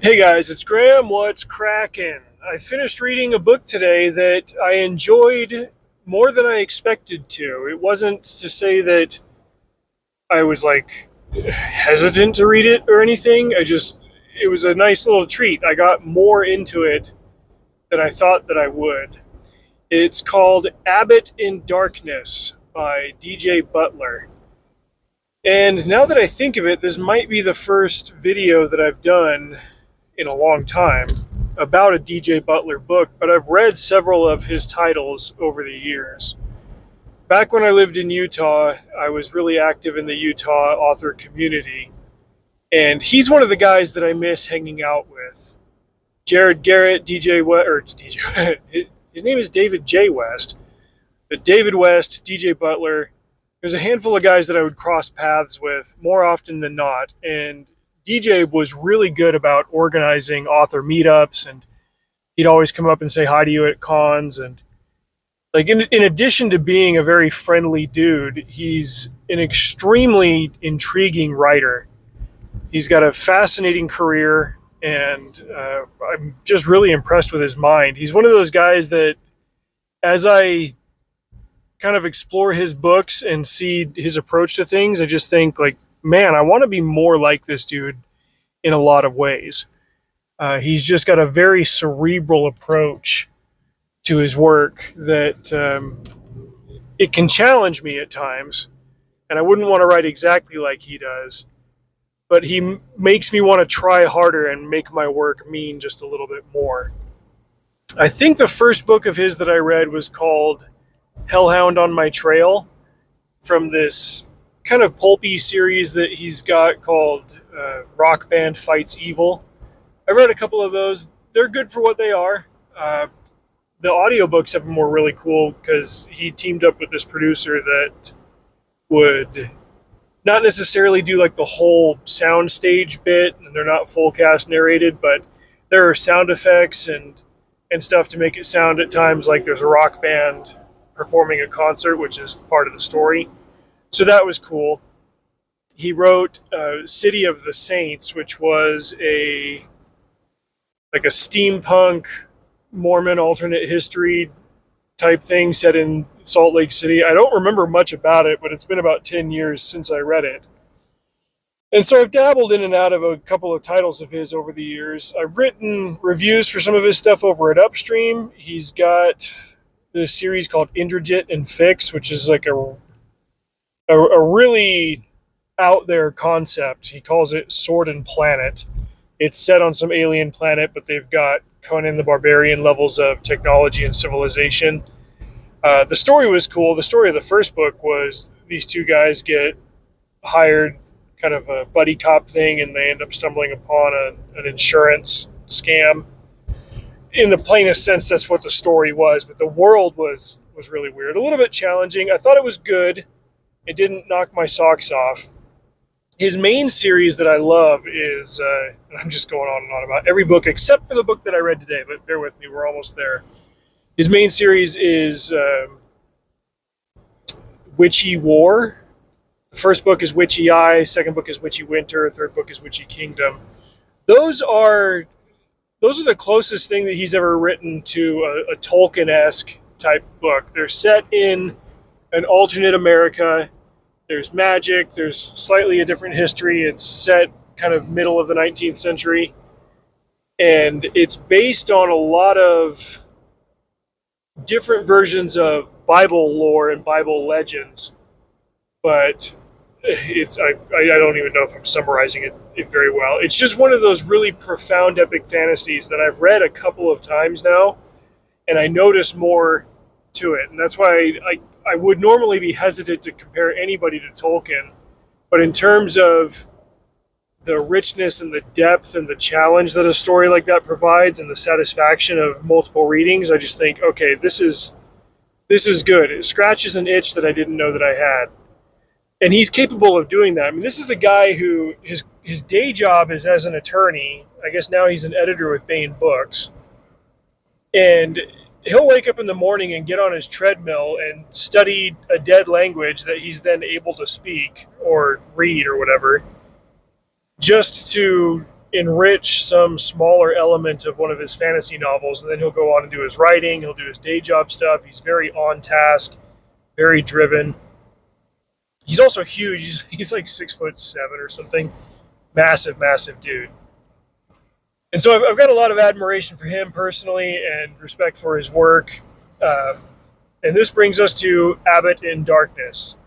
Hey guys, it's Graham. What's cracking? I finished reading a book today that I enjoyed more than I expected to. It wasn't to say that I was like hesitant to read it or anything. It was a nice little treat. I got more into it than I thought that I would. It's called Abbott in Darkness by D.J. Butler. And now that I think of it, this might be the first video that I've done in a long time about a DJ Butler book, but I've read several of his titles over the years. Back when I lived in Utah, I was really active in the Utah author community, and he's one of the guys that I miss hanging out with. Jared Garrett, DJ West, or DJ, his name is David J. West, but David West, DJ Butler. There's a handful of guys that I would cross paths with more often than not, and DJ was really good about organizing author meetups, and he'd always come up and say hi to you at cons. And like in addition to being a very friendly dude, he's an extremely intriguing writer. He's got a fascinating career, and I'm just really impressed with his mind. He's one of those guys that, as I kind of explore his books and see his approach to things, I just think like, man, I want to be more like this dude in a lot of ways. He's just got a very cerebral approach to his work that it can challenge me at times, and I wouldn't want to write exactly like he does, but he makes me want to try harder and make my work mean just a little bit more. I think the first book of his that I read was called Hellhound on My Trail, from this kind of pulpy series that he's got called Rock Band Fights Evil. I read a couple of those. They're good for what they are. The audiobooks of them were really cool because he teamed up with this producer that would not necessarily do like the whole soundstage bit, and they're not full cast narrated, but there are sound effects and stuff to make it sound at times like there's a rock band performing a concert, which is part of the story. So that was cool. He wrote City of the Saints, which was a steampunk Mormon alternate history type thing set in Salt Lake City. I don't remember much about it, but it's been about 10 years since I read it. And so I've dabbled in and out of a couple of titles of his over the years. I've written reviews for some of his stuff over at Upstream. He's got this series called Indrajit and Fix, which is like a really out there concept. He calls it Sword and Planet. It's set on some alien planet, but they've got Conan the Barbarian levels of technology and civilization. The story was cool. The story of the first book was these two guys get hired, kind of a buddy cop thing, and they end up stumbling upon an insurance scam. In the plainest sense, that's what the story was, but the world was really weird. A little bit challenging. I thought it was good. It didn't knock my socks off. His main series that I love is, I'm just going on and on about every book except for the book that I read today, but bear with me, we're almost there. His main series is Witchy War. The first book is Witchy Eye, second book is Witchy Winter, third book is Witchy Kingdom. Those are the closest thing that he's ever written to a Tolkien-esque type book. They're set in an alternate America. There's magic. There's slightly a different history. It's set kind of middle of the 19th century. And it's based on a lot of different versions of Bible lore and Bible legends. But I don't even know if I'm summarizing it very well. It's just one of those really profound epic fantasies that I've read a couple of times now, and I notice more to it. And that's why I would normally be hesitant to compare anybody to Tolkien, but in terms of the richness and the depth and the challenge that a story like that provides and the satisfaction of multiple readings, I just think, okay, this is good. It scratches an itch that I didn't know that I had. And he's capable of doing that. I mean, this is a guy who his day job is as an attorney. I guess now he's an editor with Baen Books. And he'll wake up in the morning and get on his treadmill and study a dead language that he's then able to speak or read or whatever, just to enrich some smaller element of one of his fantasy novels, and then he'll go on and do his writing, he'll do his day job stuff. He's very on task, very driven. He's also huge. He's like 6'7" or something. Massive, massive dude. And so I've got a lot of admiration for him personally and respect for his work. And this brings us to Abbott in Darkness,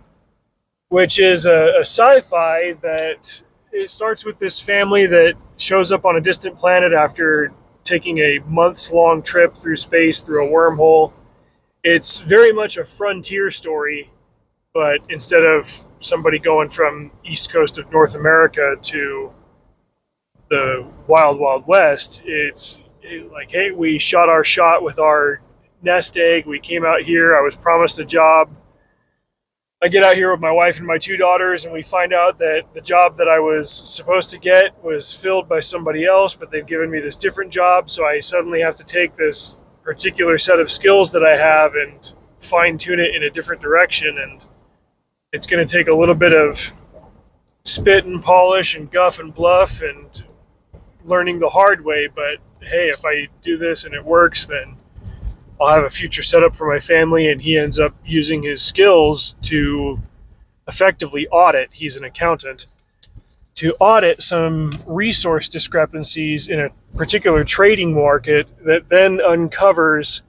which is a sci-fi that it starts with this family that shows up on a distant planet after taking a months-long trip through space through a wormhole. It's very much a frontier story, but instead of somebody going from east coast of North America to the wild, wild west, it's like, hey, we shot our shot with our nest egg. We came out here. I was promised a job. I get out here with my wife and my 2 daughters, and we find out that the job that I was supposed to get was filled by somebody else, but they've given me this different job, so I suddenly have to take this particular set of skills that I have and fine-tune it in a different direction, and it's going to take a little bit of spit and polish and guff and bluff and learning the hard way, but hey, if I do this and it works, then I'll have a future setup for my family. And he ends up using his skills to effectively audit, he's an accountant, to audit some resource discrepancies in a particular trading market that then uncovers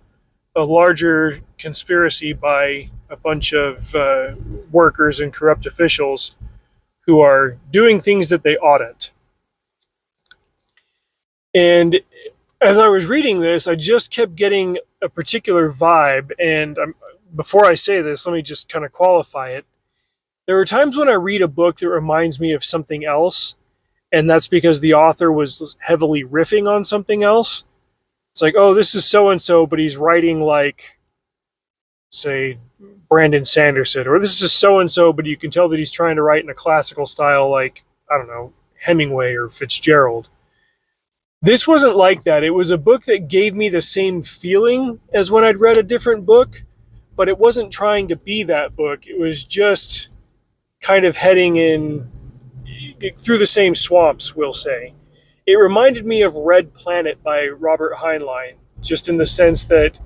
a larger conspiracy by a bunch of workers and corrupt officials who are doing things that they audit. And as I was reading this, I just kept getting a particular vibe. And before I say this, let me just kind of qualify it. There are times when I read a book that reminds me of something else, and that's because the author was heavily riffing on something else. It's like, oh, this is so-and-so, but he's writing like, say, Brandon Sanderson. Or this is so-and-so, but you can tell that he's trying to write in a classical style like, I don't know, Hemingway or Fitzgerald. This wasn't like that. It was a book that gave me the same feeling as when I'd read a different book, but it wasn't trying to be that book. It was just kind of heading in through the same swamps, we'll say. It reminded me of Red Planet by Robert Heinlein, just in the sense that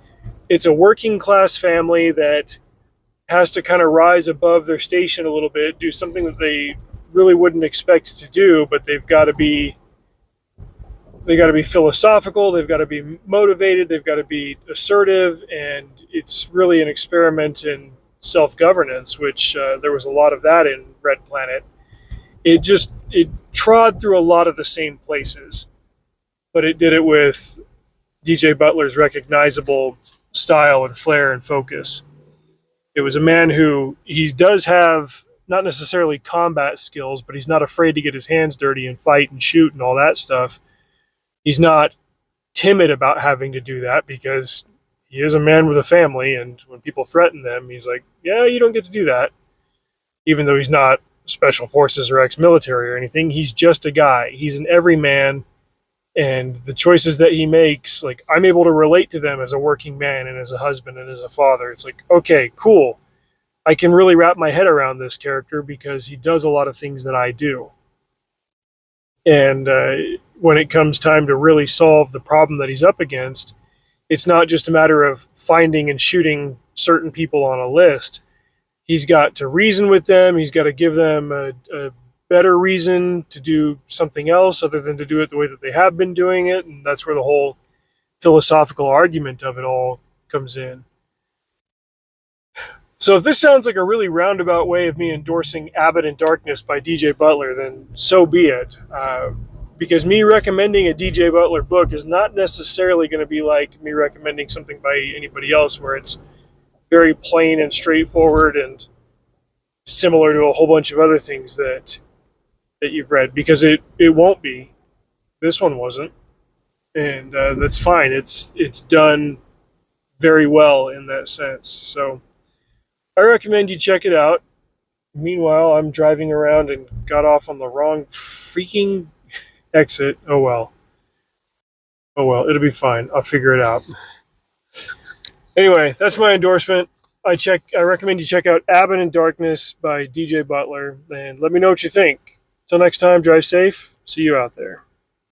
it's a working class family that has to kind of rise above their station a little bit, do something that they really wouldn't expect to do, but they've got to be philosophical, they've got to be motivated, they've got to be assertive, and it's really an experiment in self-governance, which there was a lot of that in Red Planet. It trod through a lot of the same places, but it did it with D.J. Butler's recognizable style and flair and focus. It was a man who, he does have not necessarily combat skills, but he's not afraid to get his hands dirty and fight and shoot and all that stuff. He's not timid about having to do that because he is a man with a family, and when people threaten them, he's like, yeah, you don't get to do that. Even though he's not special forces or ex-military or anything, he's just a guy. He's an everyman, and the choices that he makes, like, I'm able to relate to them as a working man and as a husband and as a father. It's like, okay, cool. I can really wrap my head around this character because he does a lot of things that I do. And when it comes time to really solve the problem that he's up against, it's not just a matter of finding and shooting certain people on a list. He's got to reason with them. He's got to give them a better reason to do something else other than to do it the way that they have been doing it. And that's where the whole philosophical argument of it all comes in. So if this sounds like a really roundabout way of me endorsing Abbott in Darkness by D.J. Butler, then so be it. Because me recommending a D.J. Butler book is not necessarily going to be like me recommending something by anybody else where it's very plain and straightforward and similar to a whole bunch of other things that you've read, because it won't be. This one wasn't. And that's fine. It's done very well in that sense. So I recommend you check it out. Meanwhile, I'm driving around and got off on the wrong freaking exit. Oh well, it'll be fine. I'll figure it out. Anyway, that's my endorsement. I recommend you check out Abbott in Darkness by DJ Butler, and let me know what you think. Till next time, drive safe. See you out there.